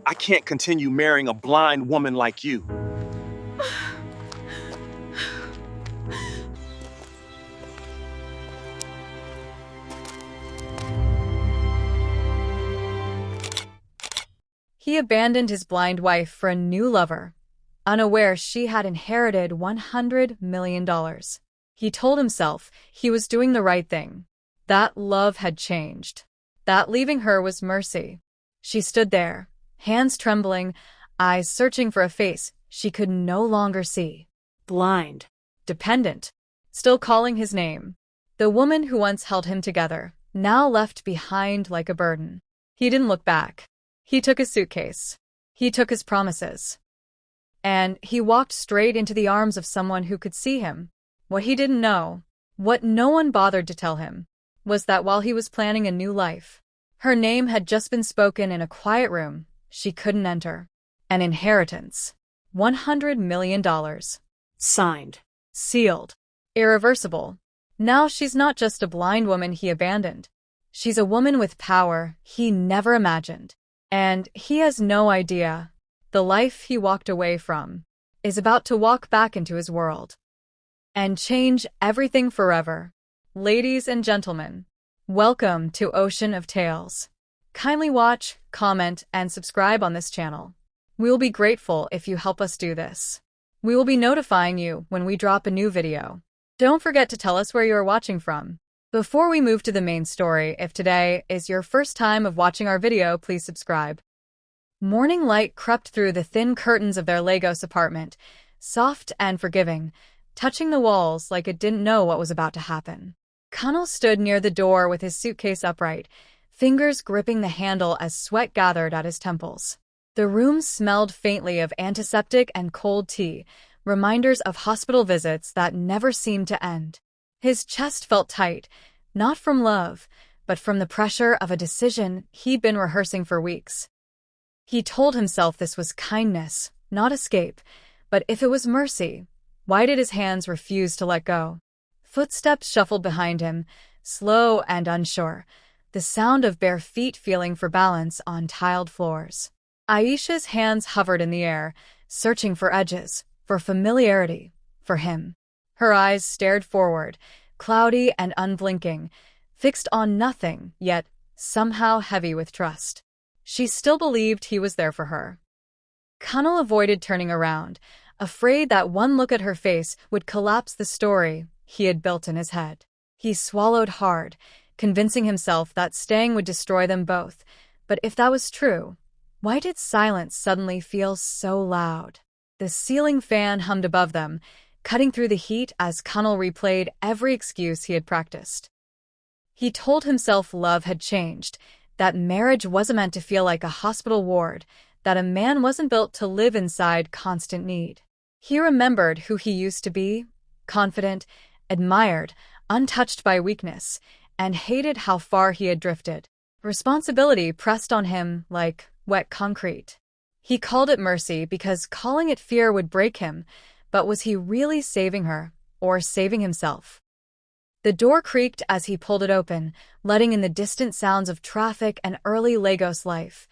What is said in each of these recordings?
I can't continue marrying a blind woman like you. He abandoned his blind wife for a new lover, unaware she had inherited $100 million. He told himself he was doing the right thing. That love had changed. That leaving her was mercy. She stood there, hands trembling, eyes searching for a face she could no longer see. Blind. Dependent. Still calling his name. The woman who once held him together, now left behind like a burden. He didn't look back. He took his suitcase. He took his promises. And he walked straight into the arms of someone who could see him. What he didn't know, what no one bothered to tell him, was that while he was planning a new life, her name had just been spoken in a quiet room she couldn't enter. An inheritance. $100 million. Signed. Sealed. Irreversible. Now she's not just a blind woman he abandoned. She's a woman with power he never imagined. And he has no idea. The life he walked away from is about to walk back into his world and change everything forever. Ladies and gentlemen, welcome to Ocean of Tales. Kindly watch, comment, and subscribe on this channel. We will be grateful if you help us do this. We will be notifying you when we drop a new video. Don't forget to tell us where you are watching from. Before we move to the main story, if today is your first time of watching our video, please subscribe. Morning light crept through the thin curtains of their Lagos apartment, soft and forgiving, touching the walls like it didn't know what was about to happen. Connell stood near the door with his suitcase upright, fingers gripping the handle as sweat gathered at his temples. The room smelled faintly of antiseptic and cold tea, reminders of hospital visits that never seemed to end. His chest felt tight, not from love, but from the pressure of a decision he'd been rehearsing for weeks. He told himself this was kindness, not escape, but if it was mercy, why did his hands refuse to let go? Footsteps shuffled behind him, slow and unsure, the sound of bare feet feeling for balance on tiled floors. Aisha's hands hovered in the air, searching for edges, for familiarity, for him. Her eyes stared forward, cloudy and unblinking, fixed on nothing, yet somehow heavy with trust. She still believed he was there for her. Connell avoided turning around, afraid that one look at her face would collapse the story he had built in his head. He swallowed hard, convincing himself that staying would destroy them both. But if that was true, why did silence suddenly feel so loud? The ceiling fan hummed above them, cutting through the heat as Connell replayed every excuse he had practiced. He told himself love had changed, that marriage wasn't meant to feel like a hospital ward, that a man wasn't built to live inside constant need. He remembered who he used to be, confident, admired, untouched by weakness, and hated how far he had drifted. Responsibility pressed on him like wet concrete. He called it mercy because calling it fear would break him, but was he really saving her, or saving himself? The door creaked as he pulled it open, letting in the distant sounds of traffic and early Lagos life.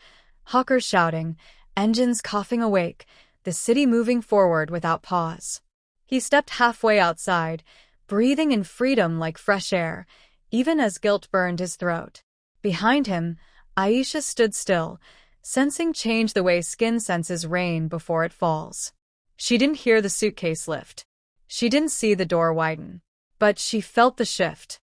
Hawkers shouting, engines coughing awake, the city moving forward without pause. He stepped halfway outside, breathing in freedom like fresh air, even as guilt burned his throat. Behind him, Aisha stood still, sensing change the way skin senses rain before it falls. She didn't hear the suitcase lift. She didn't see the door widen. But she felt the shift.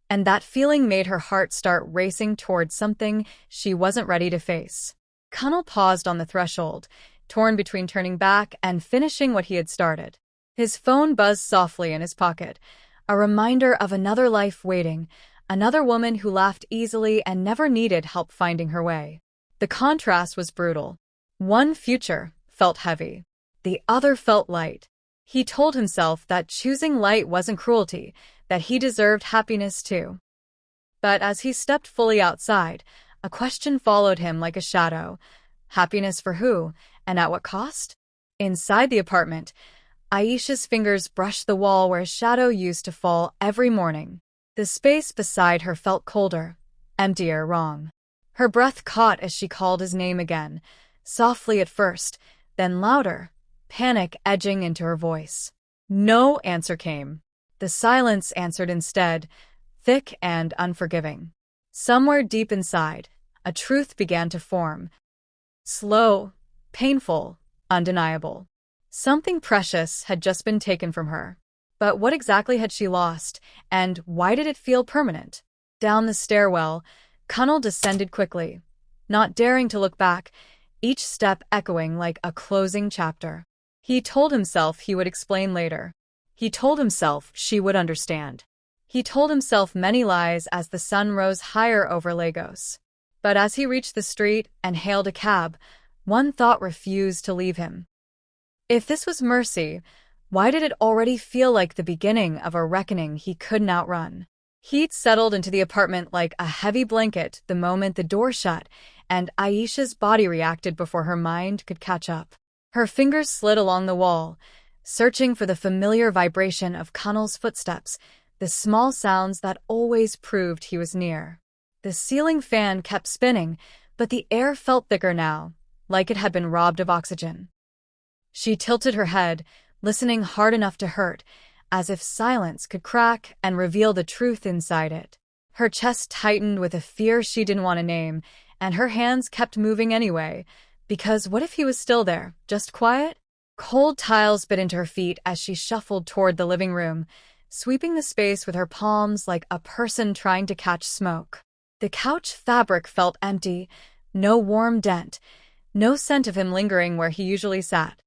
And that feeling made her heart start racing toward something she wasn't ready to face. Connell paused on the threshold, torn between turning back and finishing what he had started. His phone buzzed softly in his pocket, a reminder of another life waiting, another woman who laughed easily and never needed help finding her way. The contrast was brutal. One future felt heavy. The other felt light. He told himself that choosing light wasn't cruelty, that he deserved happiness too. But as he stepped fully outside, a question followed him like a shadow. Happiness for who, and at what cost? Inside the apartment, Aisha's fingers brushed the wall where a shadow used to fall every morning. The space beside her felt colder, emptier, wrong. Her breath caught as she called his name again, softly at first, then louder, panic edging into her voice. No answer came. The silence answered instead, thick and unforgiving. Somewhere deep inside, a truth began to form. Slow, painful, undeniable. Something precious had just been taken from her. But what exactly had she lost, and why did it feel permanent? Down the stairwell, Connell descended quickly, not daring to look back, each step echoing like a closing chapter. He told himself he would explain later. He told himself she would understand. He told himself many lies as the sun rose higher over Lagos. But as he reached the street and hailed a cab, one thought refused to leave him. If this was mercy, why did it already feel like the beginning of a reckoning he couldn't outrun? Heat settled into the apartment like a heavy blanket the moment the door shut, and Aisha's body reacted before her mind could catch up. Her fingers slid along the wall, searching for the familiar vibration of Connell's footsteps, the small sounds that always proved he was near. The ceiling fan kept spinning, but the air felt thicker now, like it had been robbed of oxygen. She tilted her head, listening hard enough to hurt, as if silence could crack and reveal the truth inside it. Her chest tightened with a fear she didn't want to name, and her hands kept moving anyway, because what if he was still there, just quiet? Cold tiles bit into her feet as she shuffled toward the living room, sweeping the space with her palms like a person trying to catch smoke. The couch fabric felt empty, no warm dent, no scent of him lingering where he usually sat.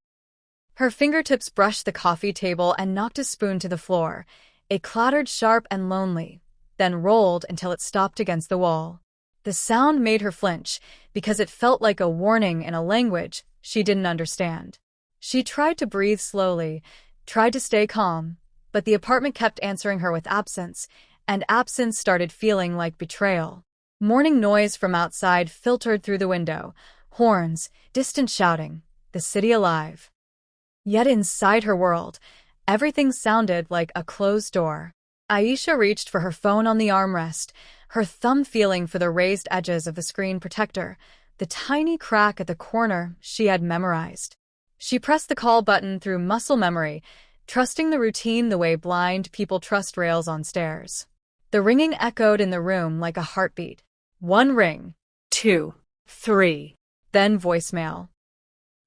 Her fingertips brushed the coffee table and knocked a spoon to the floor. It clattered sharp and lonely, then rolled until it stopped against the wall. The sound made her flinch, because it felt like a warning in a language she didn't understand. She tried to breathe slowly, tried to stay calm, but the apartment kept answering her with absence, and absence started feeling like betrayal. Morning noise from outside filtered through the window, horns, distant shouting, the city alive. Yet inside her world, everything sounded like a closed door. Aisha reached for her phone on the armrest, her thumb feeling for the raised edges of the screen protector, the tiny crack at the corner she had memorized. She pressed the call button through muscle memory, trusting the routine the way blind people trust rails on stairs. The ringing echoed in the room like a heartbeat. 1 ring, 2, 3, then voicemail.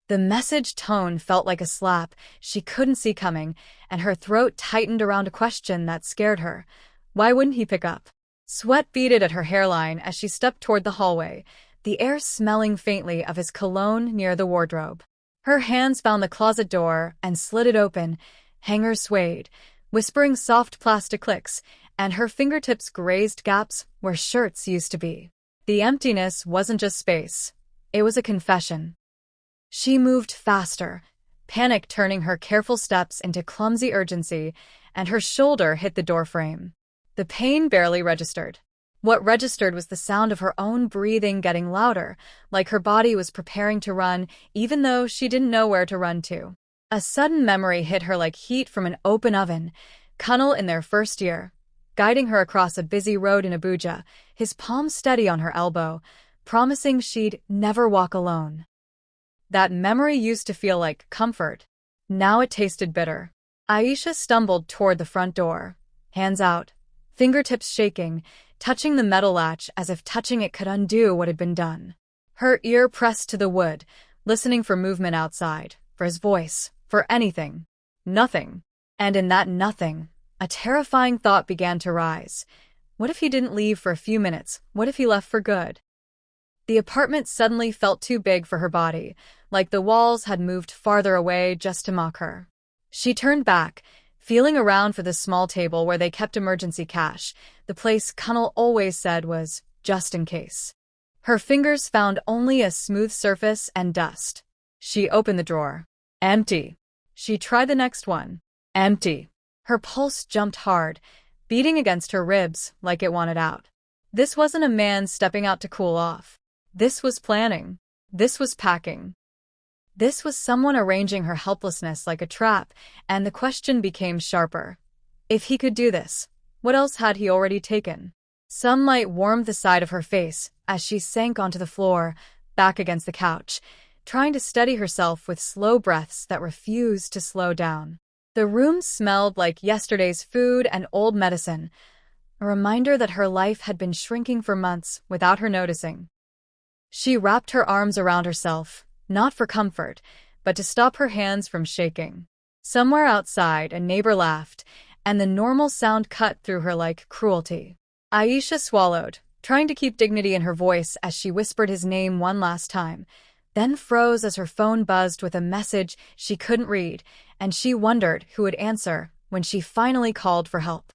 The message tone felt like a slap she couldn't see coming, and her throat tightened around a question that scared her. Why wouldn't he pick up? Sweat beaded at her hairline as she stepped toward the hallway, the air smelling faintly of his cologne near the wardrobe. Her hands found the closet door and slid it open. Hangers swayed, whispering soft plastic clicks, and her fingertips grazed gaps where shirts used to be. The emptiness wasn't just space. It was a confession. She moved faster, panic turning her careful steps into clumsy urgency, and her shoulder hit the doorframe. The pain barely registered. What registered was the sound of her own breathing getting louder, like her body was preparing to run, even though she didn't know where to run to. A sudden memory hit her like heat from an open oven. Connell in their first year, guiding her across a busy road in Abuja, his palm steady on her elbow, promising she'd never walk alone. That memory used to feel like comfort. Now it tasted bitter. Aisha stumbled toward the front door, hands out, fingertips shaking, touching the metal latch as if touching it could undo what had been done. Her ear pressed to the wood, listening for movement outside, for his voice, for anything. Nothing. And in that nothing, a terrifying thought began to rise. What if he didn't leave for a few minutes? What if he left for good? The apartment suddenly felt too big for her body, like the walls had moved farther away just to mock her. She turned back, feeling around for the small table where they kept emergency cash, the place Connell always said was just in case. Her fingers found only a smooth surface and dust. She opened the drawer. Empty. She tried the next one. Empty. Her pulse jumped hard, beating against her ribs like it wanted out. This wasn't a man stepping out to cool off. This was planning. This was packing. This was someone arranging her helplessness like a trap, and the question became sharper. If he could do this, what else had he already taken? Sunlight warmed the side of her face as she sank onto the floor, back against the couch, trying to steady herself with slow breaths that refused to slow down. The room smelled like yesterday's food and old medicine, a reminder that her life had been shrinking for months without her noticing. She wrapped her arms around herself, not for comfort, but to stop her hands from shaking. Somewhere outside, a neighbor laughed, and the normal sound cut through her like cruelty. Aisha swallowed, trying to keep dignity in her voice as she whispered his name one last time, then froze as her phone buzzed with a message she couldn't read, and she wondered who would answer when she finally called for help.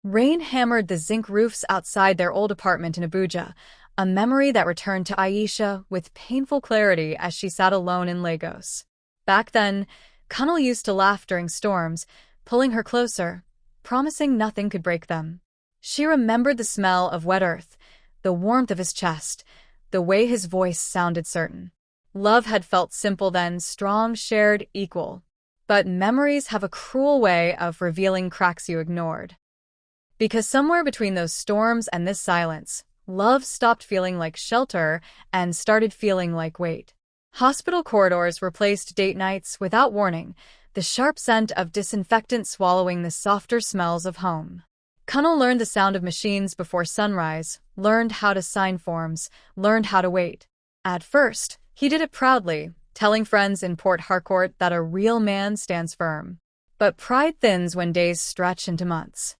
Rain hammered the zinc roofs outside their old apartment in Abuja, a memory that returned to Aisha with painful clarity as she sat alone in Lagos. Back then, Kunal used to laugh during storms, pulling her closer, promising nothing could break them. She remembered the smell of wet earth, the warmth of his chest, the way his voice sounded certain. Love had felt simple then, strong, shared, equal. But memories have a cruel way of revealing cracks you ignored. Because somewhere between those storms and this silence, love stopped feeling like shelter and started feeling like weight. Hospital corridors replaced date nights without warning, the sharp scent of disinfectant swallowing the softer smells of home. Kunal learned the sound of machines before sunrise, learned how to sign forms, learned how to wait. At first, he did it proudly, telling friends in Port Harcourt that a real man stands firm. But pride thins when days stretch into months.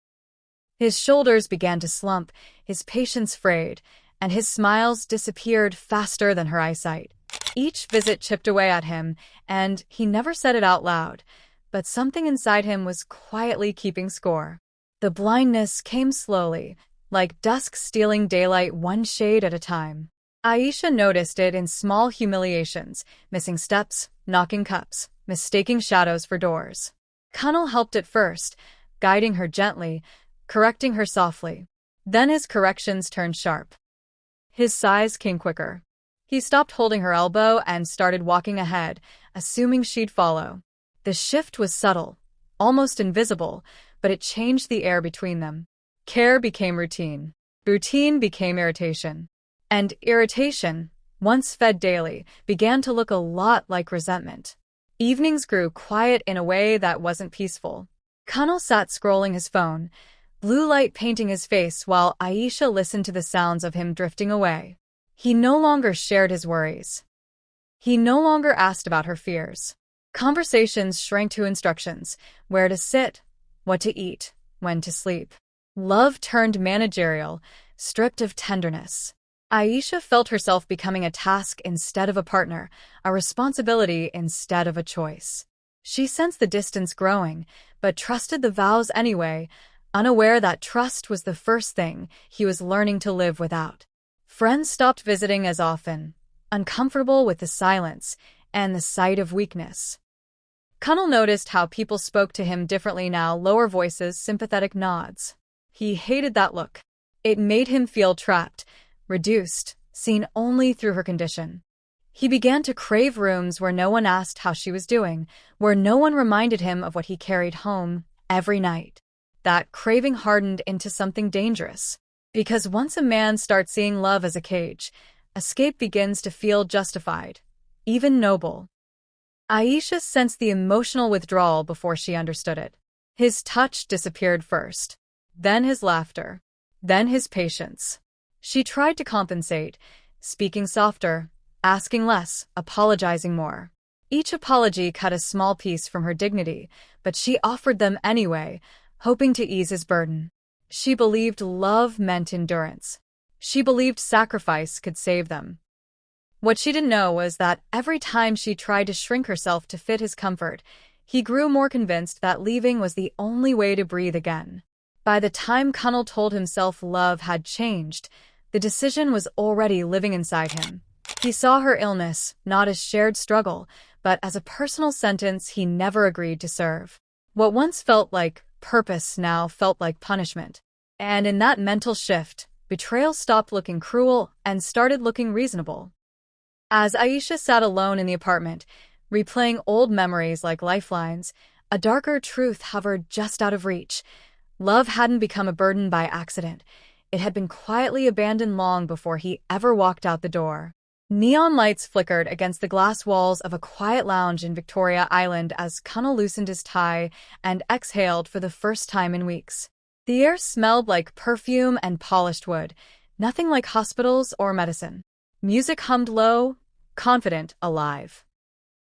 His shoulders began to slump, his patience frayed, and his smiles disappeared faster than her eyesight. Each visit chipped away at him, and he never said it out loud, but something inside him was quietly keeping score. The blindness came slowly, like dusk stealing daylight one shade at a time. Aisha noticed it in small humiliations, missing steps, knocking cups, mistaking shadows for doors. Kunal helped at first, guiding her gently, correcting her softly. Then his corrections turned sharp. His sighs came quicker. He stopped holding her elbow and started walking ahead, assuming she'd follow. The shift was subtle, almost invisible, but it changed the air between them. Care became routine. Routine became irritation. And irritation, once fed daily, began to look a lot like resentment. Evenings grew quiet in a way that wasn't peaceful. Kunal sat scrolling his phone, blue light painting his face while Aisha listened to the sounds of him drifting away. He no longer shared his worries. He no longer asked about her fears. Conversations shrank to instructions: where to sit, what to eat, when to sleep. Love turned managerial, stripped of tenderness. Aisha felt herself becoming a task instead of a partner, a responsibility instead of a choice. She sensed the distance growing, but trusted the vows anyway, unaware that trust was the first thing he was learning to live without. Friends stopped visiting as often, uncomfortable with the silence and the sight of weakness. Kunal noticed how people spoke to him differently now, lower voices, sympathetic nods. He hated that look. It made him feel trapped, reduced, seen only through her condition. He began to crave rooms where no one asked how she was doing, where no one reminded him of what he carried home every night. That craving hardened into something dangerous. Because once a man starts seeing love as a cage, escape begins to feel justified, even noble. Aisha sensed the emotional withdrawal before she understood it. His touch disappeared first, then his laughter, then his patience. She tried to compensate, speaking softer, asking less, apologizing more. Each apology cut a small piece from her dignity, but she offered them anyway, hoping to ease his burden. She believed love meant endurance. She believed sacrifice could save them. What she didn't know was that every time she tried to shrink herself to fit his comfort, he grew more convinced that leaving was the only way to breathe again. By the time Kunal told himself love had changed, the decision was already living inside him. He saw her illness not as shared struggle, but as a personal sentence he never agreed to serve. What once felt like purpose now felt like punishment. And in that mental shift, betrayal stopped looking cruel and started looking reasonable. As Aisha sat alone in the apartment, replaying old memories like lifelines, a darker truth hovered just out of reach. Love hadn't become a burden by accident. It had been quietly abandoned long before he ever walked out the door. Neon lights flickered against the glass walls of a quiet lounge in Victoria Island as Connell loosened his tie and exhaled for the first time in weeks. The air smelled like perfume and polished wood, nothing like hospitals or medicine. Music hummed low, confident, alive.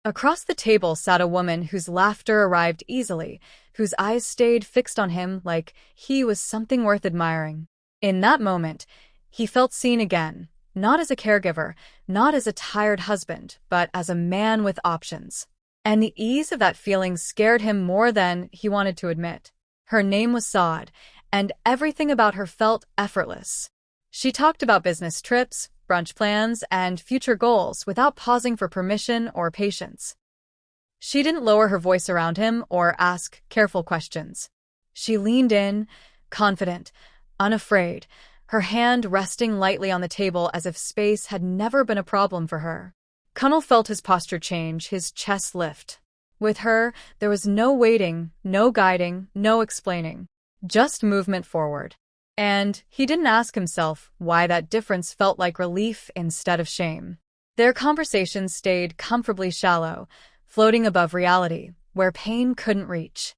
Across the table sat a woman whose laughter arrived easily, whose eyes stayed fixed on him like he was something worth admiring. In that moment, he felt seen again, not as a caregiver, not as a tired husband, but as a man with options. And the ease of that feeling scared him more than he wanted to admit. Her name was Saad, and everything about her felt effortless. She talked about business trips, brunch plans, and future goals without pausing for permission or patience. She didn't lower her voice around him or ask careful questions. She leaned in, confident, unafraid, her hand resting lightly on the table as if space had never been a problem for her. Connell felt his posture change, his chest lift. With her, there was no waiting, no guiding, no explaining, just movement forward. And he didn't ask himself why that difference felt like relief instead of shame. Their conversation stayed comfortably shallow, floating above reality, where pain couldn't reach.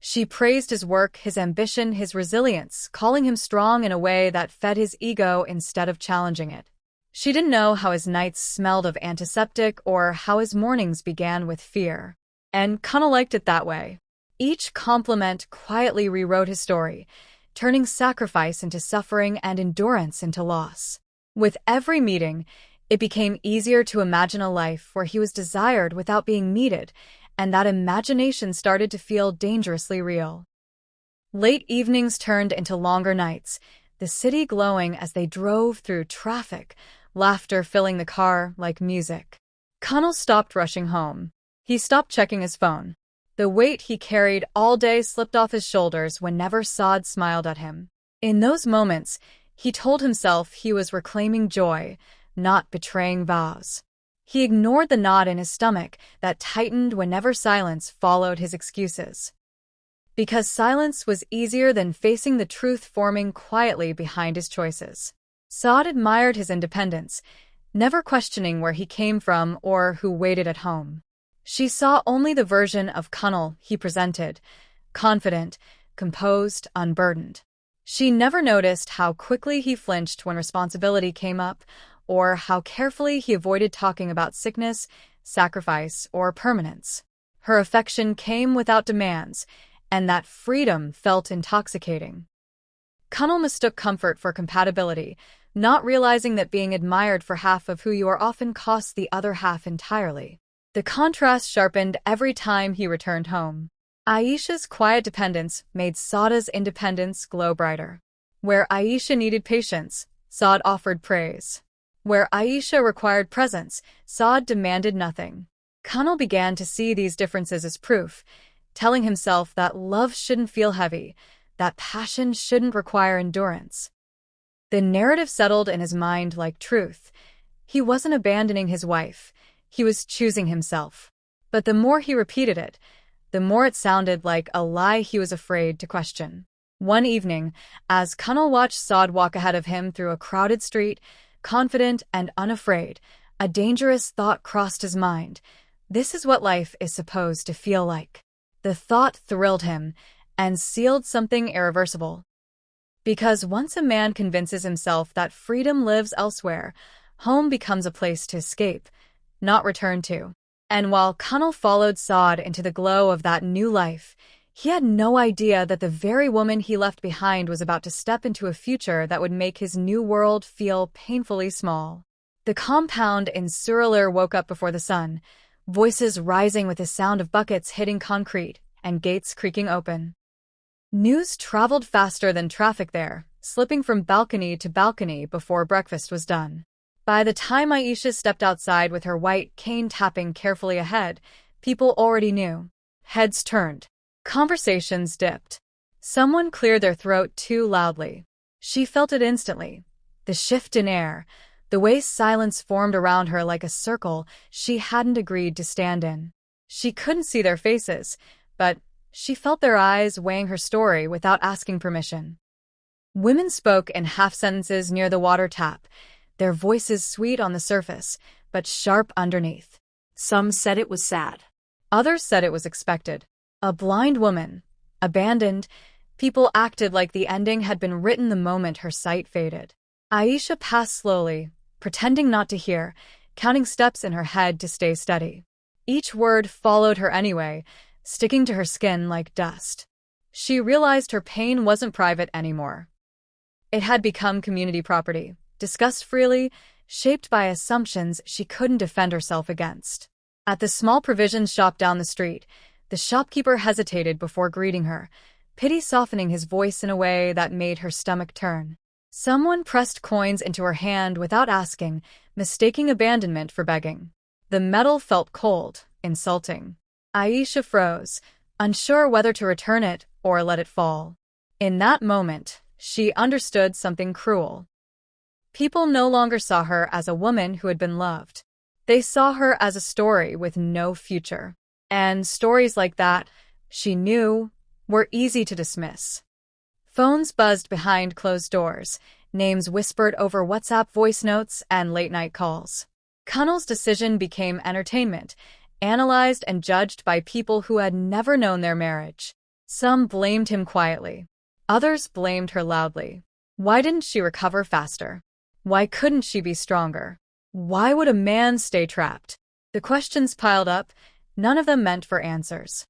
She praised his work, his ambition, his resilience, calling him strong in a way that fed his ego instead of challenging it. She didn't know how his nights smelled of antiseptic or how his mornings began with fear. And Connell liked it that way. Each compliment quietly rewrote his story, turning sacrifice into suffering and endurance into loss. With every meeting, it became easier to imagine a life where he was desired without being needed, and that imagination started to feel dangerously real. Late evenings turned into longer nights, the city glowing as they drove through traffic, laughter filling the car like music. Connell stopped rushing home. He stopped checking his phone. The weight he carried all day slipped off his shoulders whenever Saad smiled at him. In those moments, he told himself he was reclaiming joy, not betraying vows. He ignored the knot in his stomach that tightened whenever silence followed his excuses. Because silence was easier than facing the truth forming quietly behind his choices. Saad admired his independence, never questioning where he came from or who waited at home. She saw only the version of Connell he presented, confident, composed, unburdened. She never noticed how quickly he flinched when responsibility came up, or how carefully he avoided talking about sickness, sacrifice, or permanence. Her affection came without demands, and that freedom felt intoxicating. Connell mistook comfort for compatibility, not realizing that being admired for half of who you are often costs the other half entirely. The contrast sharpened every time he returned home. Aisha's quiet dependence made Saada's independence glow brighter. Where Aisha needed patience, Saad offered praise. Where Aisha required presence, Saad demanded nothing. Connell began to see these differences as proof, telling himself that love shouldn't feel heavy, that passion shouldn't require endurance. The narrative settled in his mind like truth. He wasn't abandoning his wife. He was choosing himself. But the more he repeated it, the more it sounded like a lie he was afraid to question. One evening, as Connell watched Saad walk ahead of him through a crowded street, confident and unafraid, a dangerous thought crossed his mind. This is what life is supposed to feel like. The thought thrilled him and sealed something irreversible. Because once a man convinces himself that freedom lives elsewhere, home becomes a place to escape, not return to. And while Connell followed Saad into the glow of that new life, he had no idea that the very woman he left behind was about to step into a future that would make his new world feel painfully small. The compound in Suralur woke up before the sun, voices rising with the sound of buckets hitting concrete and gates creaking open. News traveled faster than traffic there, slipping from balcony to balcony before breakfast was done. By the time Aisha stepped outside with her white cane tapping carefully ahead, people already knew. Heads turned. Conversations dipped. Someone cleared their throat too loudly. She felt it instantly. The shift in air, the way silence formed around her like a circle she hadn't agreed to stand in. She couldn't see their faces, but she felt their eyes weighing her story without asking permission. Women spoke in half sentences near the water tap, their voices sweet on the surface, but sharp underneath. Some said it was sad. Others said it was expected. A blind woman, abandoned. People acted like the ending had been written the moment her sight faded. Aisha passed slowly, pretending not to hear, counting steps in her head to stay steady. Each word followed her anyway, sticking to her skin like dust. She realized her pain wasn't private anymore. It had become community property, discussed freely, shaped by assumptions she couldn't defend herself against. At the small provisions shop down the street, the shopkeeper hesitated before greeting her, pity softening his voice in a way that made her stomach turn. Someone pressed coins into her hand without asking, mistaking abandonment for begging. The metal felt cold, insulting. Aisha froze, unsure whether to return it or let it fall. In that moment, she understood something cruel. People no longer saw her as a woman who had been loved. They saw her as a story with no future. And stories like that, she knew, were easy to dismiss. Phones buzzed behind closed doors, names whispered over WhatsApp voice notes and late-night calls. Kunnal's decision became entertainment, analyzed and judged by people who had never known their marriage. Some blamed him quietly. Others blamed her loudly. Why didn't she recover faster? Why couldn't she be stronger? Why would a man stay trapped? The questions piled up, none of them meant for answers.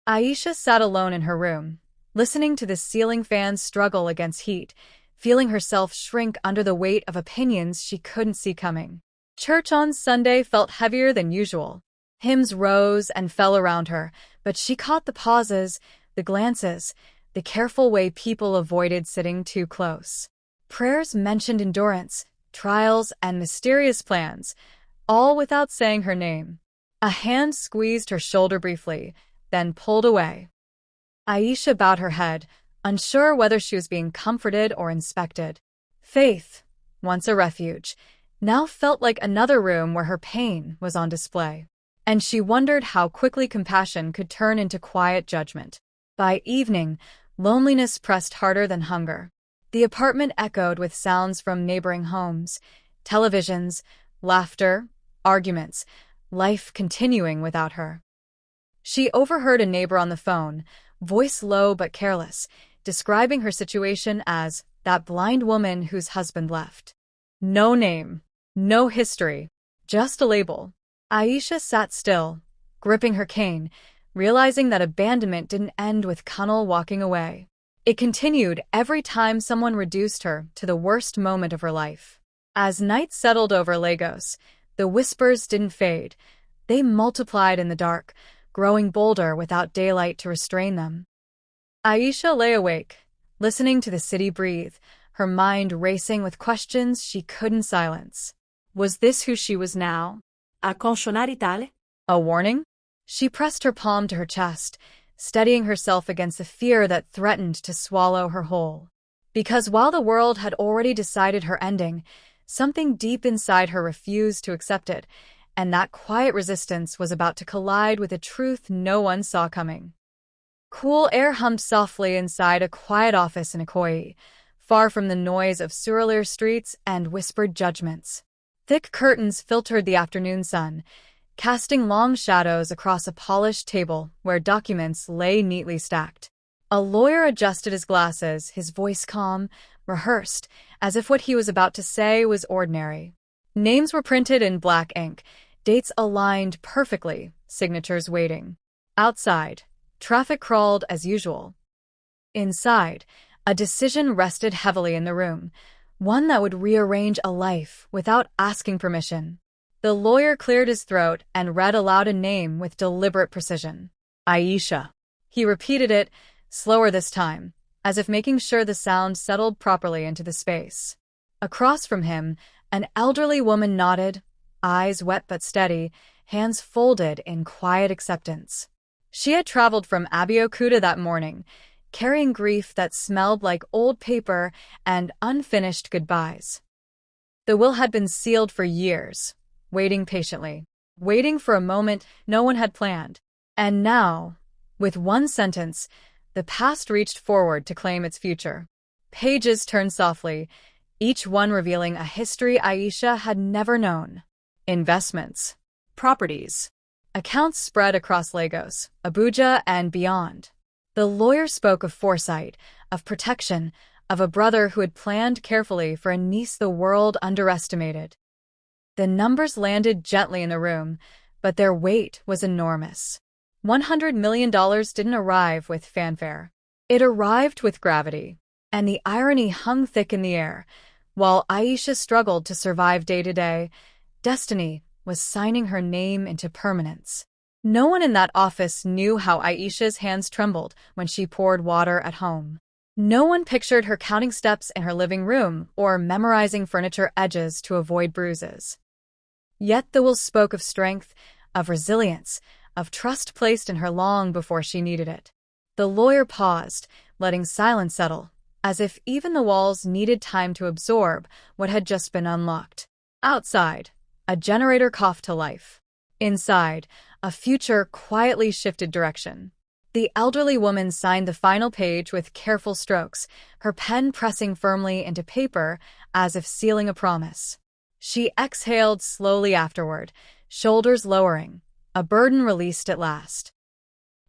Aisha sat alone in her room, listening to the ceiling fan struggle against heat, feeling herself shrink under the weight of opinions she couldn't see coming. Church on Sunday felt heavier than usual. Hymns rose and fell around her, but she caught the pauses, the glances, the careful way people avoided sitting too close. Prayers mentioned endurance, trials, and mysterious plans, all without saying her name. A hand squeezed her shoulder briefly, then pulled away. Aisha bowed her head, unsure whether she was being comforted or inspected. Faith, once a refuge, now felt like another room where her pain was on display. And she wondered how quickly compassion could turn into quiet judgment. By evening, loneliness pressed harder than hunger. The apartment echoed with sounds from neighboring homes, televisions, laughter, arguments, life continuing without her. She overheard a neighbor on the phone, voice low but careless, describing her situation as that blind woman whose husband left. No name, no history, just a label. Aisha sat still, gripping her cane, realizing that abandonment didn't end with Kunnal walking away. It continued every time someone reduced her to the worst moment of her life. As night settled over Lagos, the whispers didn't fade. They multiplied in the dark, growing bolder without daylight to restrain them. Aisha lay awake, listening to the city breathe, her mind racing with questions she couldn't silence. Was this who she was now? A conscionare tale? A warning? She pressed her palm to her chest, steadying herself against the fear that threatened to swallow her whole. Because while the world had already decided her ending, something deep inside her refused to accept it, and that quiet resistance was about to collide with a truth no one saw coming. Cool air hummed softly inside a quiet office in Ikoyi, far from the noise of Surulere streets and whispered judgments. Thick curtains filtered the afternoon sun, casting long shadows across a polished table where documents lay neatly stacked. A lawyer adjusted his glasses, his voice calm, rehearsed, as if what he was about to say was ordinary. Names were printed in black ink, dates aligned perfectly, signatures waiting. Outside, traffic crawled as usual. Inside, a decision rested heavily in the room, one that would rearrange a life without asking permission. The lawyer cleared his throat and read aloud a name with deliberate precision. Aisha. He repeated it, slower this time, as if making sure the sound settled properly into the space. Across from him, an elderly woman nodded, eyes wet but steady, hands folded in quiet acceptance. She had traveled from Abeokuta that morning, carrying grief that smelled like old paper and unfinished goodbyes. The will had been sealed for years, waiting patiently, waiting for a moment no one had planned. And now, with one sentence, the past reached forward to claim its future. Pages turned softly, each one revealing a history Aisha had never known. Investments, properties, accounts spread across Lagos, Abuja, and beyond. The lawyer spoke of foresight, of protection, of a brother who had planned carefully for a niece the world underestimated. The numbers landed gently in the room, but their weight was enormous. $100 million didn't arrive with fanfare. It arrived with gravity, and the irony hung thick in the air. While Aisha struggled to survive day to day, destiny was signing her name into permanence. No one in that office knew how Aisha's hands trembled when she poured water at home. No one pictured her counting steps in her living room or memorizing furniture edges to avoid bruises. Yet the will spoke of strength, of resilience, of trust placed in her long before she needed it. The lawyer paused, letting silence settle, as if even the walls needed time to absorb what had just been unlocked. Outside, a generator coughed to life. Inside, a future quietly shifted direction. The elderly woman signed the final page with careful strokes, her pen pressing firmly into paper as if sealing a promise. She exhaled slowly afterward, shoulders lowering, a burden released at last.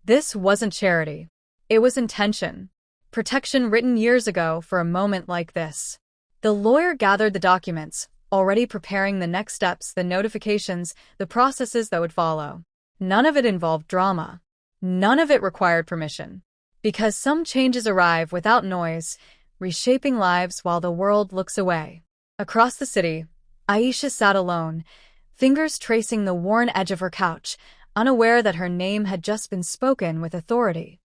This wasn't charity. It was intention. Protection written years ago for a moment like this. The lawyer gathered the documents, already preparing the next steps, the notifications, the processes that would follow. None of it involved drama. None of it required permission. Because some changes arrive without noise, reshaping lives while the world looks away. Across the city, Aisha sat alone, fingers tracing the worn edge of her couch, unaware that her name had just been spoken with authority.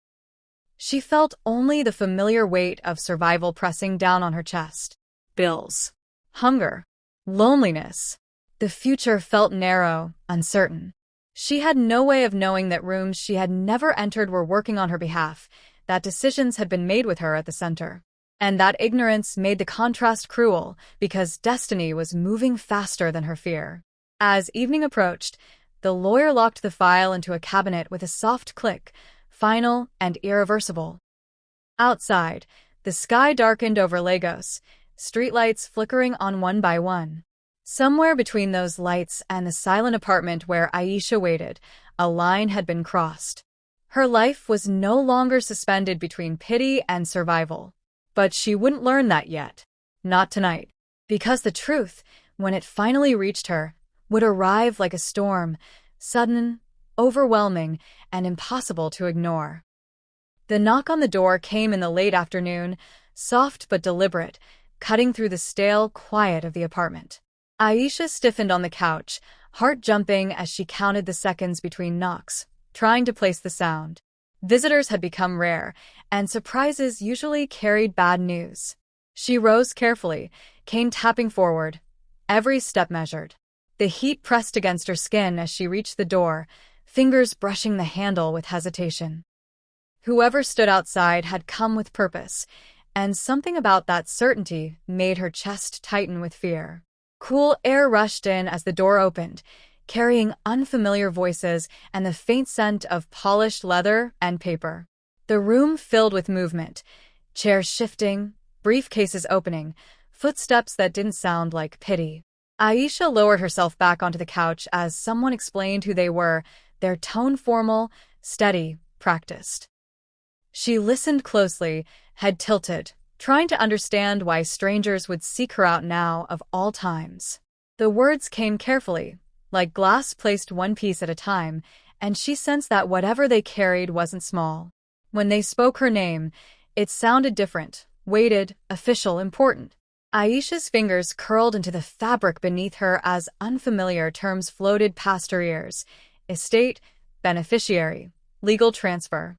She felt only the familiar weight of survival pressing down on her chest. Bills, hunger, loneliness. The future felt narrow, uncertain. She had no way of knowing that rooms she had never entered were working on her behalf, that decisions had been made with her at the center. And that ignorance made the contrast cruel, because destiny was moving faster than her fear. As evening approached, the lawyer locked the file into a cabinet with a soft click, final and irreversible. Outside, the sky darkened over Lagos, streetlights flickering on one by one. Somewhere between those lights and the silent apartment where Aisha waited, a line had been crossed. Her life was no longer suspended between pity and survival. But she wouldn't learn that yet. Not tonight. Because the truth, when it finally reached her, would arrive like a storm, sudden, overwhelming, and impossible to ignore. The knock on the door came in the late afternoon, soft but deliberate, cutting through the stale quiet of the apartment. Aisha stiffened on the couch, heart jumping as she counted the seconds between knocks, trying to place the sound. Visitors had become rare, and surprises usually carried bad news. She rose carefully, cane tapping forward, every step measured. The heat pressed against her skin as she reached the door, fingers brushing the handle with hesitation. Whoever stood outside had come with purpose, and something about that certainty made her chest tighten with fear. Cool air rushed in as the door opened, carrying unfamiliar voices and the faint scent of polished leather and paper. The room filled with movement, chairs shifting, briefcases opening, footsteps that didn't sound like pity. Aisha lowered herself back onto the couch as someone explained who they were, their tone formal, steady, practiced. She listened closely, head tilted, trying to understand why strangers would seek her out now of all times. The words came carefully, like glass placed one piece at a time, and she sensed that whatever they carried wasn't small. When they spoke her name, it sounded different, weighted, official, important. Aisha's fingers curled into the fabric beneath her as unfamiliar terms floated past her ears. Estate, beneficiary, legal transfer.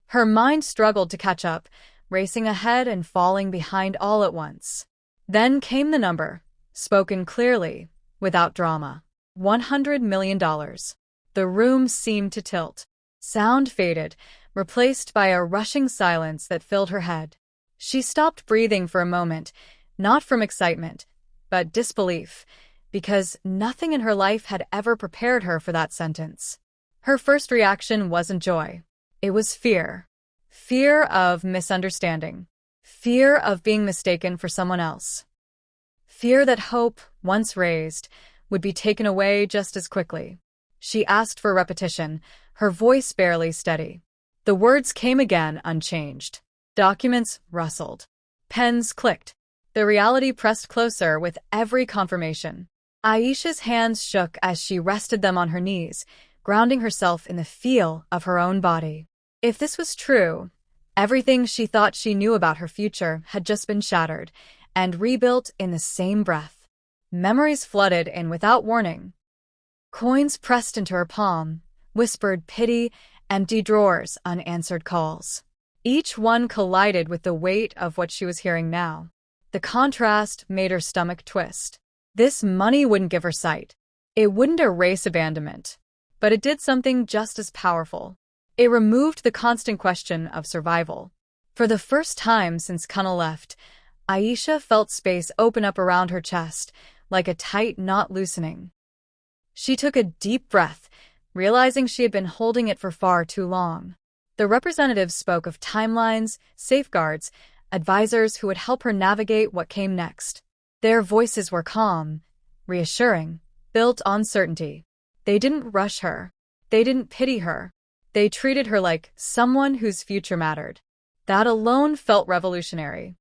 Her mind struggled to catch up, racing ahead and falling behind all at once. Then came the number, spoken clearly, without drama. $100 million. The room seemed to tilt. Sound faded, replaced by a rushing silence that filled her head. She stopped breathing for a moment, not from excitement, but disbelief, because nothing in her life had ever prepared her for that sentence. Her first reaction wasn't joy. It was fear. Fear of misunderstanding. Fear of being mistaken for someone else. fear that hope, once raised, would be taken away just as quickly. She asked for repetition, her voice barely steady. The words came again unchanged. Documents rustled. Pens clicked. The reality pressed closer with every confirmation. Aisha's hands shook as she rested them on her knees, grounding herself in the feel of her own body. If this was true, everything she thought she knew about her future had just been shattered and rebuilt in the same breath. Memories flooded in without warning. Coins pressed into her palm, whispered pity, empty drawers, unanswered calls. Each one collided with the weight of what she was hearing now. The contrast made her stomach twist. This money wouldn't give her sight. It wouldn't erase abandonment. But it did something just as powerful. It removed the constant question of survival. For the first time since Kunal left, Aisha felt space open up around her chest, like a tight knot loosening. She took a deep breath, realizing she had been holding it for far too long. The representatives spoke of timelines, safeguards, advisors who would help her navigate what came next. Their voices were calm, reassuring, built on certainty. They didn't rush her. They didn't pity her. They treated her like someone whose future mattered. That alone felt revolutionary.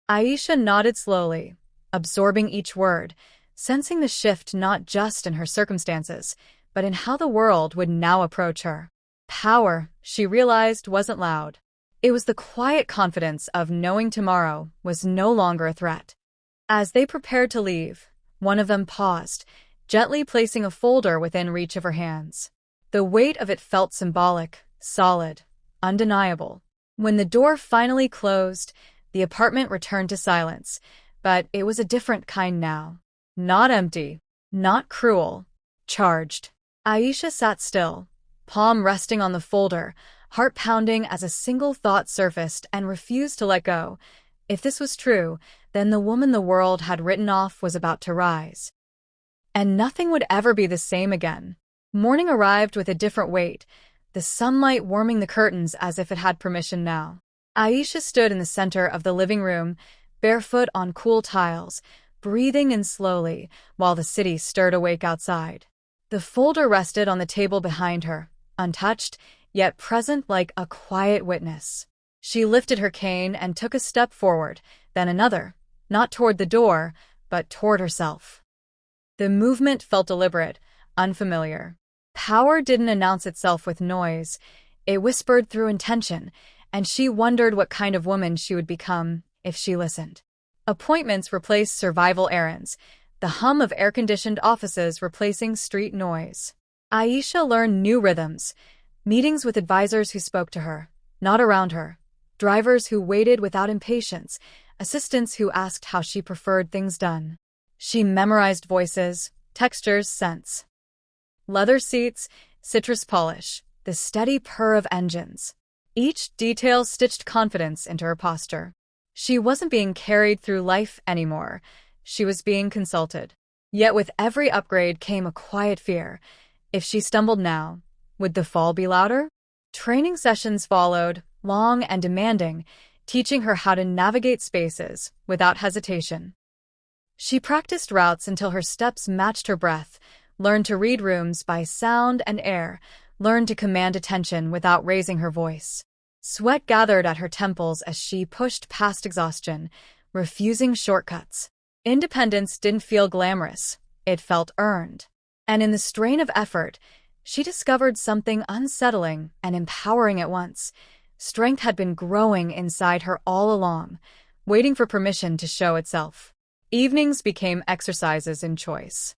Aisha nodded slowly, absorbing each word, sensing the shift not just in her circumstances, but in how the world would now approach her. Power, she realized, wasn't loud. It was the quiet confidence of knowing tomorrow was no longer a threat. As they prepared to leave, one of them paused, gently placing a folder within reach of her hands. The weight of it felt symbolic, solid, undeniable. When the door finally closed, the apartment returned to silence, but it was a different kind now. Not empty, not cruel, charged. Aisha sat still, palm resting on the folder, heart pounding as a single thought surfaced and refused to let go. If this was true, then the woman the world had written off was about to rise. And nothing would ever be the same again. Morning arrived with a different weight, the sunlight warming the curtains as if it had permission now. Aisha stood in the center of the living room, barefoot on cool tiles, breathing in slowly while the city stirred awake outside. The folder rested on the table behind her, untouched, yet present like a quiet witness. She lifted her cane and took a step forward, then another, not toward the door, but toward herself. The movement felt deliberate, unfamiliar. Power didn't announce itself with noise. It whispered through intention, and she wondered what kind of woman she would become if she listened. Appointments replaced survival errands, the hum of air-conditioned offices replacing street noise. Aisha learned new rhythms, meetings with advisors who spoke to her, not around her, drivers who waited without impatience, assistants who asked how she preferred things done. She memorized voices, textures, scents. Leather seats, citrus polish, the steady purr of engines. Each detail stitched confidence into her posture. She wasn't being carried through life anymore. She was being consulted. Yet with every upgrade came a quiet fear. If she stumbled now, would the fall be louder? Training sessions followed, long and demanding, teaching her how to navigate spaces without hesitation. She practiced routes until her steps matched her breath, learned to read rooms by sound and air, learned to command attention without raising her voice. Sweat gathered at her temples as she pushed past exhaustion, refusing shortcuts. Independence didn't feel glamorous, it felt earned. And in the strain of effort, she discovered something unsettling and empowering at once. Strength had been growing inside her all along, waiting for permission to show itself. Evenings became exercises in choice.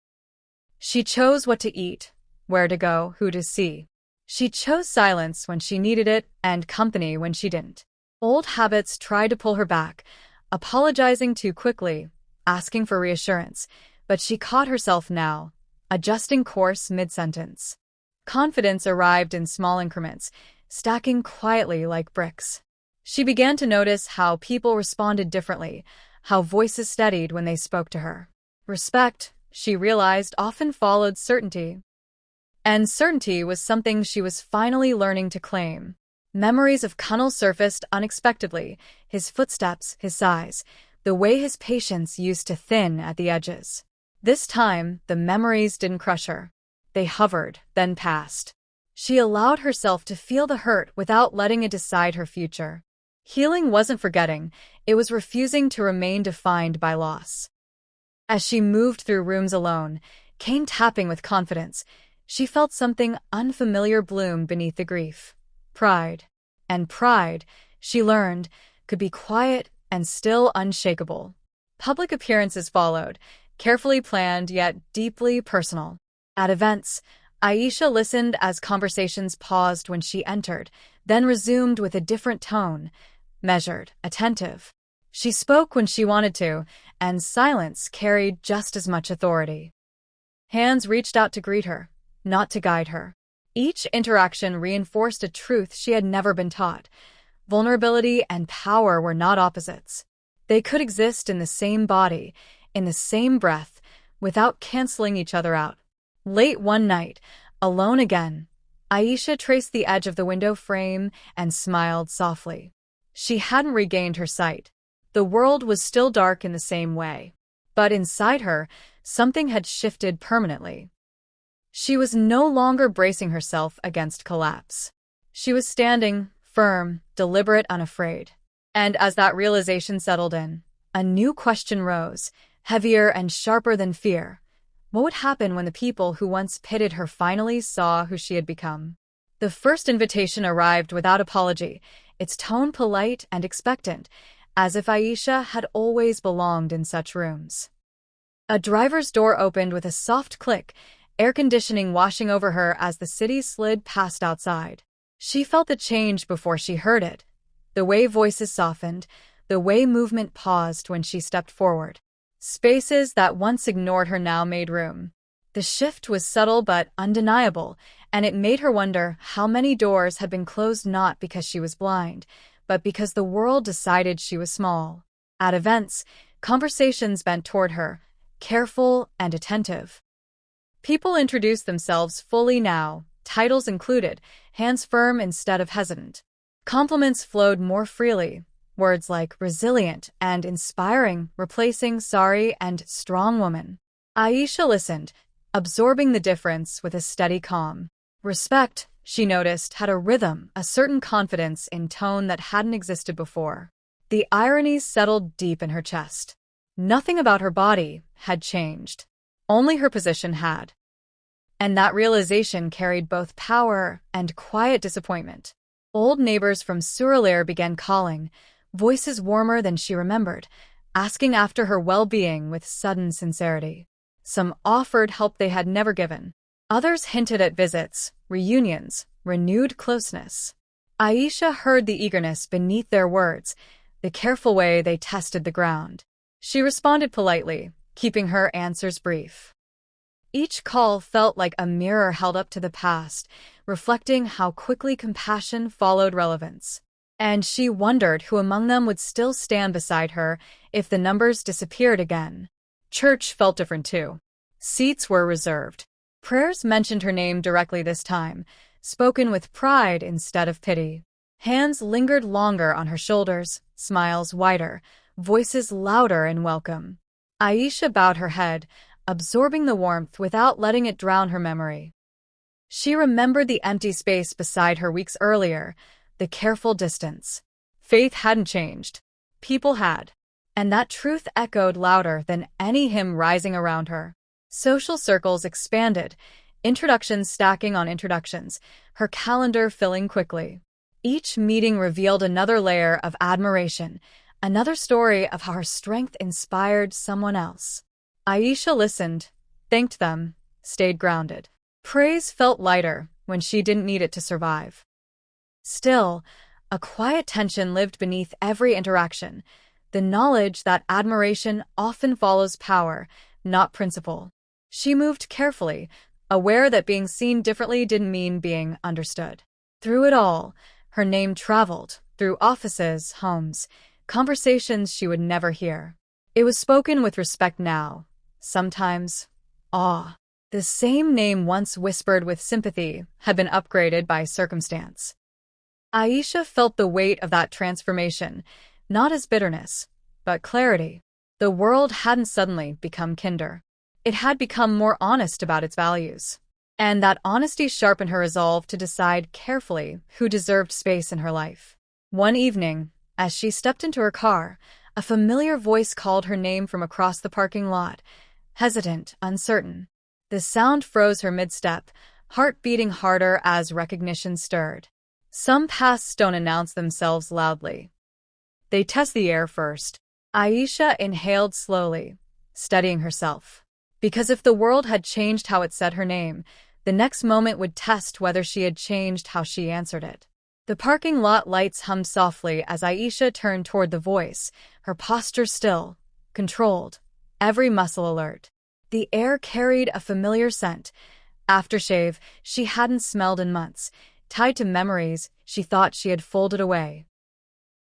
She chose what to eat, where to go, who to see. She chose silence when she needed it and company when she didn't. Old habits tried to pull her back, apologizing too quickly, asking for reassurance, but she caught herself now, adjusting course mid-sentence. Confidence arrived in small increments, stacking quietly like bricks. She began to notice how people responded differently, how voices steadied when they spoke to her. Respect, she realized, often followed certainty. And certainty was something she was finally learning to claim. Memories of Kunal surfaced unexpectedly, his footsteps, his sighs, the way his patience used to thin at the edges. This time, the memories didn't crush her. They hovered, then passed. She allowed herself to feel the hurt without letting it decide her future. Healing wasn't forgetting, it was refusing to remain defined by loss. As she moved through rooms alone, cane tapping with confidence, she felt something unfamiliar bloom beneath the grief. Pride. And pride, she learned, could be quiet and still unshakable. Public appearances followed, carefully planned yet deeply personal. At events, Aisha listened as conversations paused when she entered, then resumed with a different tone, measured, attentive. She spoke when she wanted to, and silence carried just as much authority. Hands reached out to greet her, not to guide her. Each interaction reinforced a truth she had never been taught. Vulnerability and power were not opposites. They could exist in the same body, in the same breath, without canceling each other out. Late one night, alone again, Aisha traced the edge of the window frame and smiled softly. She hadn't regained her sight. The world was still dark in the same way. But inside her, something had shifted permanently. She was no longer bracing herself against collapse. She was standing, firm, deliberate, unafraid. And as that realization settled in, a new question rose, heavier and sharper than fear. What would happen when the people who once pitied her finally saw who she had become? The first invitation arrived without apology, its tone polite and expectant, as if Aisha had always belonged in such rooms. A driver's door opened with a soft click, air conditioning washing over her as the city slid past outside. She felt the change before she heard it. The way voices softened, the way movement paused when she stepped forward. Spaces that once ignored her now made room. The shift was subtle but undeniable, and it made her wonder how many doors had been closed not because she was blind, but because the world decided she was small. At events, conversations bent toward her, careful and attentive. People introduced themselves fully now, titles included, hands firm instead of hesitant. Compliments flowed more freely, words like resilient and inspiring replacing sorry and strong woman. Aisha listened, absorbing the difference with a steady calm. Respect, she noticed, had a rhythm, a certain confidence in tone that hadn't existed before. The irony settled deep in her chest. Nothing about her body had changed. Only her position had. And that realization carried both power and quiet disappointment. Old neighbors from Surelair began calling, voices warmer than she remembered, asking after her well-being with sudden sincerity. Some offered help they had never given. Others hinted at visits, reunions, renewed closeness. Aisha heard the eagerness beneath their words, the careful way they tested the ground. She responded politely, keeping her answers brief. Each call felt like a mirror held up to the past, reflecting how quickly compassion followed relevance. And she wondered who among them would still stand beside her if the numbers disappeared again. Church felt different too. Seats were reserved. Prayers mentioned her name directly this time, spoken with pride instead of pity. Hands lingered longer on her shoulders, smiles wider, voices louder in welcome. Aisha bowed her head, absorbing the warmth without letting it drown her memory. She remembered the empty space beside her weeks earlier, the careful distance. Faith hadn't changed. People had. And that truth echoed louder than any hymn rising around her. Social circles expanded, introductions stacking on introductions, her calendar filling quickly. Each meeting revealed another layer of admiration, another story of how her strength inspired someone else. Aisha listened, thanked them, stayed grounded. Praise felt lighter when she didn't need it to survive. Still, a quiet tension lived beneath every interaction, the knowledge that admiration often follows power, not principle. She moved carefully, aware that being seen differently didn't mean being understood. Through it all, her name traveled, through offices, homes, conversations she would never hear. It was spoken with respect now, sometimes awe. The same name once whispered with sympathy had been upgraded by circumstance. Aisha felt the weight of that transformation, not as bitterness, but clarity. The world hadn't suddenly become kinder. It had become more honest about its values. And that honesty sharpened her resolve to decide carefully who deserved space in her life. One evening, as she stepped into her car, a familiar voice called her name from across the parking lot, hesitant, uncertain. The sound froze her mid-step, heart beating harder as recognition stirred. Some pasts don't announce themselves loudly. They test the air first. Aisha inhaled slowly, steadying herself. Because if the world had changed how it said her name, the next moment would test whether she had changed how she answered it. The parking lot lights hummed softly as Aisha turned toward the voice, her posture still, controlled, every muscle alert. The air carried a familiar scent. Aftershave she hadn't smelled in months, tied to memories she thought she had folded away.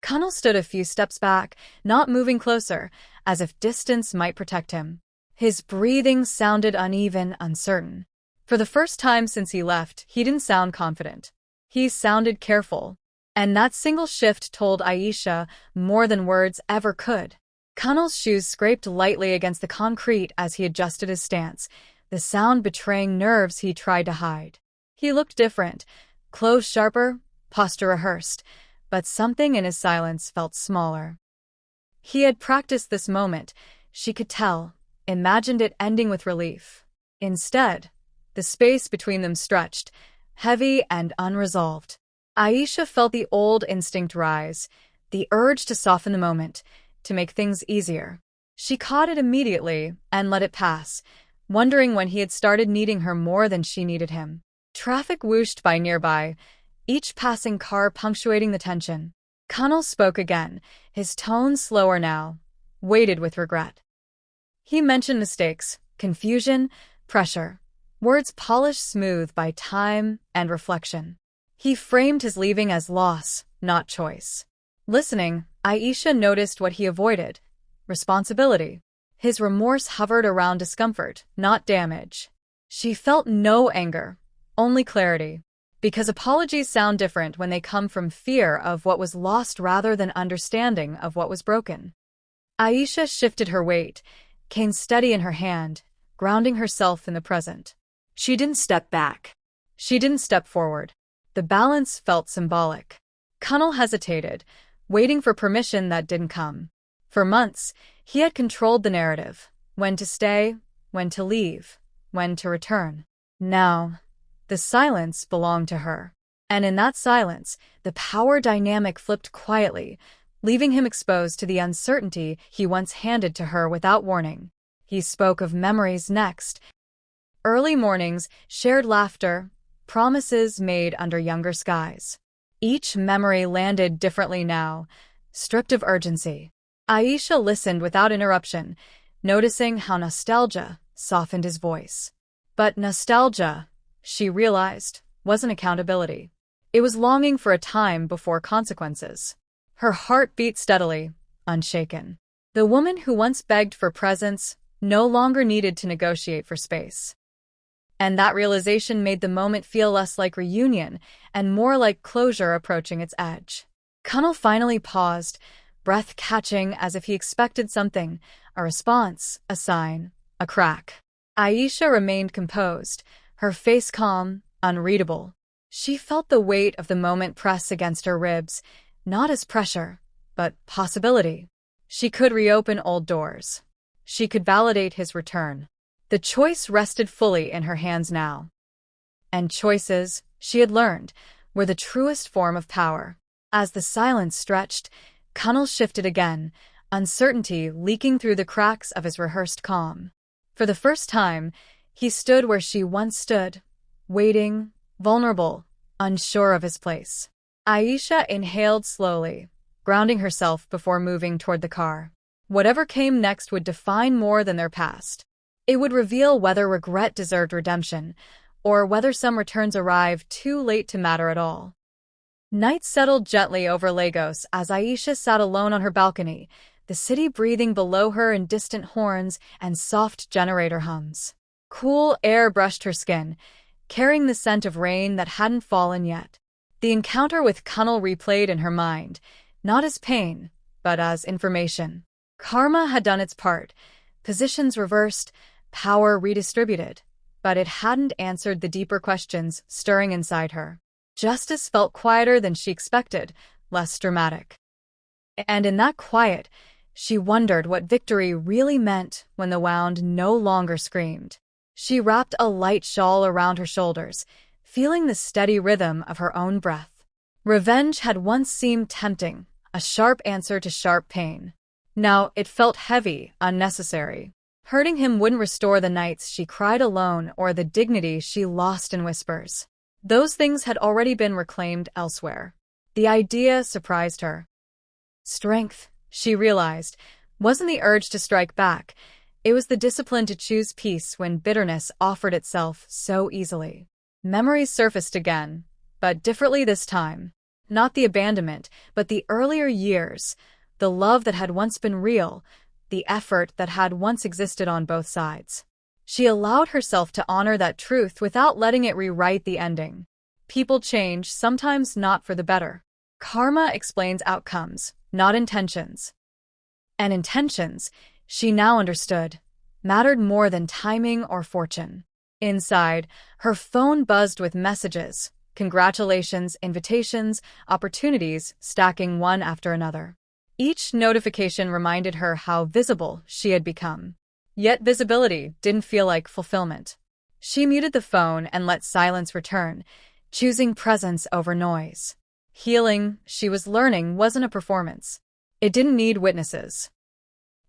Connell stood a few steps back, not moving closer, as if distance might protect him. His breathing sounded uneven, uncertain. For the first time since he left, he didn't sound confident. He sounded careful. And that single shift told Aisha more than words ever could. Connell's shoes scraped lightly against the concrete as he adjusted his stance, the sound betraying nerves he tried to hide. He looked different, clothes sharper, posture rehearsed, but something in his silence felt smaller. He had practiced this moment, she could tell, imagined it ending with relief. Instead, the space between them stretched, heavy and unresolved. Aisha felt the old instinct rise, the urge to soften the moment, to make things easier. She caught it immediately and let it pass, wondering when he had started needing her more than she needed him. Traffic whooshed by nearby, each passing car punctuating the tension. Connell spoke again, his tone slower now, weighted with regret. He mentioned mistakes, confusion, pressure, words polished smooth by time and reflection. He framed his leaving as loss, not choice. Listening, Aisha noticed what he avoided: responsibility. His remorse hovered around discomfort, not damage. She felt no anger, only clarity. Because apologies sound different when they come from fear of what was lost rather than understanding of what was broken. Aisha shifted her weight, cane steady in her hand, grounding herself in the present. She didn't step back. She didn't step forward. The balance felt symbolic. Connell hesitated, waiting for permission that didn't come. For months, he had controlled the narrative: when to stay, when to leave, when to return. Now, the silence belonged to her. And in that silence, the power dynamic flipped quietly, leaving him exposed to the uncertainty he once handed to her without warning. He spoke of memories next. Early mornings, shared laughter, promises made under younger skies. Each memory landed differently now, stripped of urgency. Aisha listened without interruption, noticing how nostalgia softened his voice. But nostalgia, she realized, wasn't accountability. It was longing for a time before consequences. Her heart beat steadily, unshaken. The woman who once begged for presence no longer needed to negotiate for space. And that realization made the moment feel less like reunion and more like closure approaching its edge. Connell finally paused, breath catching as if he expected something: a response, a sign, a crack. Aisha remained composed, her face calm, unreadable. She felt the weight of the moment press against her ribs, not as pressure, but possibility. She could reopen old doors. She could validate his return. The choice rested fully in her hands now. And choices, she had learned, were the truest form of power. As the silence stretched, Connell shifted again, uncertainty leaking through the cracks of his rehearsed calm. For the first time, he stood where she once stood, waiting, vulnerable, unsure of his place. Aisha inhaled slowly, grounding herself before moving toward the car. Whatever came next would define more than their past. It would reveal whether regret deserved redemption, or whether some returns arrived too late to matter at all. Night settled gently over Lagos as Aisha sat alone on her balcony, the city breathing below her in distant horns and soft generator hums. Cool air brushed her skin, carrying the scent of rain that hadn't fallen yet. The encounter with Connell replayed in her mind, not as pain, but as information. Karma had done its part, positions reversed, power redistributed, but it hadn't answered the deeper questions stirring inside her. Justice felt quieter than she expected, less dramatic. And in that quiet, she wondered what victory really meant when the wound no longer screamed. She wrapped a light shawl around her shoulders, feeling the steady rhythm of her own breath. Revenge had once seemed tempting, a sharp answer to sharp pain. Now it felt heavy, unnecessary. Hurting him wouldn't restore the nights she cried alone or the dignity she lost in whispers. Those things had already been reclaimed elsewhere. The idea surprised her. Strength, she realized, wasn't the urge to strike back. It was the discipline to choose peace when bitterness offered itself so easily. Memories surfaced again, but differently this time. Not the abandonment, but the earlier years, the love that had once been real, the effort that had once existed on both sides. She allowed herself to honor that truth without letting it rewrite the ending. People change, sometimes not for the better. Karma explains outcomes, not intentions. And intentions, she now understood, mattered more than timing or fortune. Inside, her phone buzzed with messages, congratulations, invitations, opportunities stacking one after another. Each notification reminded her how visible she had become. Yet visibility didn't feel like fulfillment. She muted the phone and let silence return, choosing presence over noise. Healing, she was learning, wasn't a performance. It didn't need witnesses.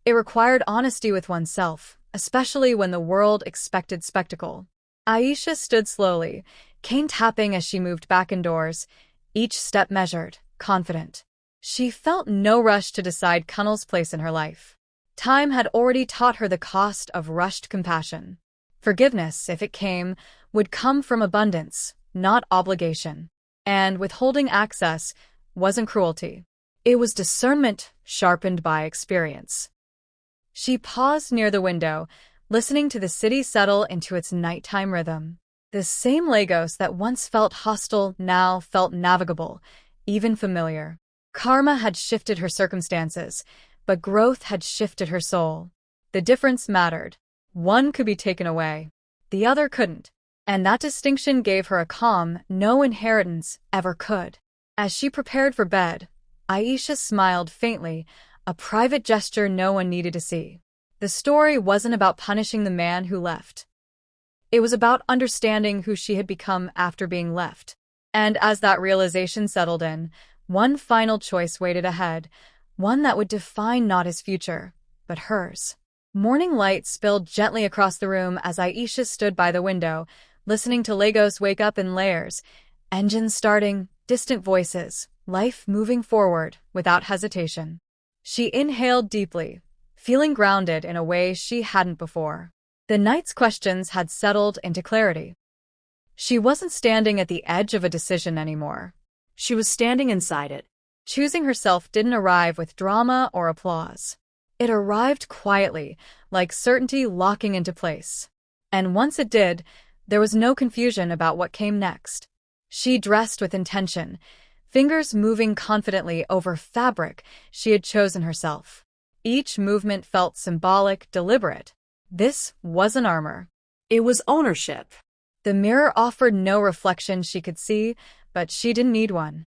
It required honesty with oneself, especially when the world expected spectacle. Aisha stood slowly, cane tapping as she moved back indoors, each step measured, confident. She felt no rush to decide Kunnal's place in her life. Time had already taught her the cost of rushed compassion. Forgiveness, if it came, would come from abundance, not obligation. And withholding access wasn't cruelty. It was discernment sharpened by experience. She paused near the window, listening to the city settle into its nighttime rhythm. The same Lagos that once felt hostile now felt navigable, even familiar. Karma had shifted her circumstances, but growth had shifted her soul. The difference mattered. One could be taken away. The other couldn't. And that distinction gave her a calm no inheritance ever could. As she prepared for bed, Aisha smiled faintly, a private gesture no one needed to see. The story wasn't about punishing the man who left. It was about understanding who she had become after being left. And as that realization settled in, one final choice waited ahead, one that would define not his future, but hers. Morning light spilled gently across the room as Aisha stood by the window, listening to Lagos wake up in layers, engines starting, distant voices, life moving forward without hesitation. She inhaled deeply, feeling grounded in a way she hadn't before. The night's questions had settled into clarity. She wasn't standing at the edge of a decision anymore. She was standing inside it. Choosing herself didn't arrive with drama or applause. It arrived quietly, like certainty locking into place. And once it did, there was no confusion about what came next. She dressed with intention, fingers moving confidently over fabric she had chosen herself. Each movement felt symbolic, deliberate. This wasn't armor. It was ownership. The mirror offered no reflection she could see, but she didn't need one.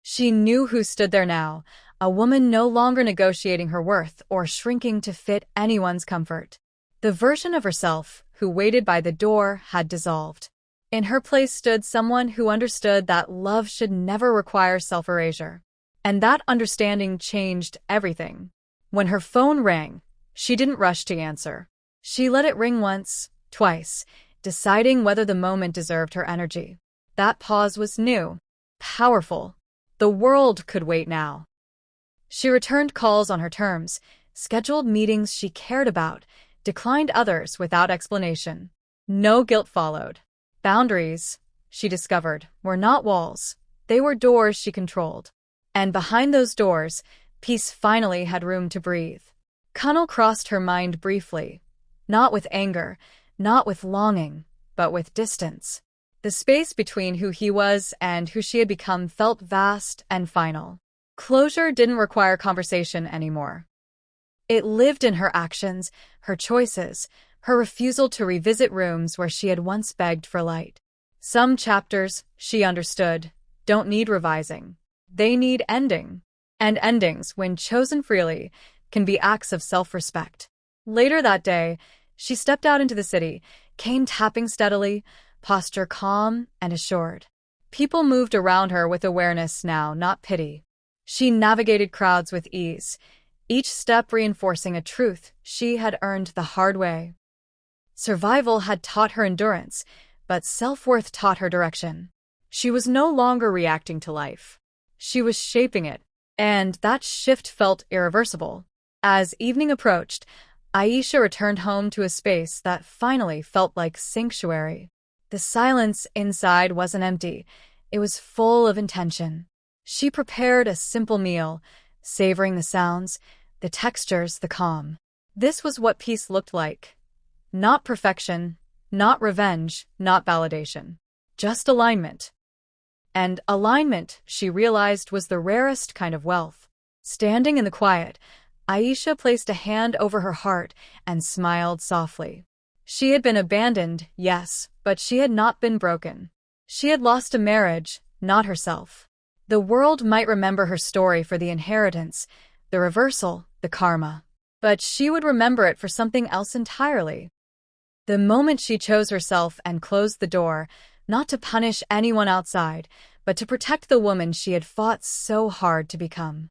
She knew who stood there now, a woman no longer negotiating her worth or shrinking to fit anyone's comfort. The version of herself who waited by the door had dissolved. In her place stood someone who understood that love should never require self-erasure. And that understanding changed everything. When her phone rang, she didn't rush to answer. She let it ring once, twice, deciding whether the moment deserved her energy. That pause was new, powerful. The world could wait now. She returned calls on her terms, scheduled meetings she cared about, declined others without explanation. No guilt followed. Boundaries, she discovered, were not walls. They were doors she controlled. And behind those doors, peace finally had room to breathe. Kunnal crossed her mind briefly, not with anger, not with longing, but with distance. The space between who he was and who she had become felt vast and final. Closure didn't require conversation anymore. It lived in her actions, her choices, her refusal to revisit rooms where she had once begged for light. Some chapters, she understood, don't need revising. They need ending. And endings, when chosen freely, can be acts of self-respect. Later that day, she stepped out into the city, cane tapping steadily, posture calm and assured. People moved around her with awareness now, not pity. She navigated crowds with ease, each step reinforcing a truth she had earned the hard way. Survival had taught her endurance, but self-worth taught her direction. She was no longer reacting to life. She was shaping it, and that shift felt irreversible. As evening approached, Aisha returned home to a space that finally felt like sanctuary. The silence inside wasn't empty. It was full of intention. She prepared a simple meal, savoring the sounds, the textures, the calm. This was what peace looked like. Not perfection, not revenge, not validation. Just alignment. And alignment, she realized, was the rarest kind of wealth. Standing in the quiet, Aisha placed a hand over her heart and smiled softly. She had been abandoned, yes, but she had not been broken. She had lost a marriage, not herself. The world might remember her story for the inheritance, the reversal, the karma. But she would remember it for something else entirely. The moment she chose herself and closed the door, not to punish anyone outside, but to protect the woman she had fought so hard to become.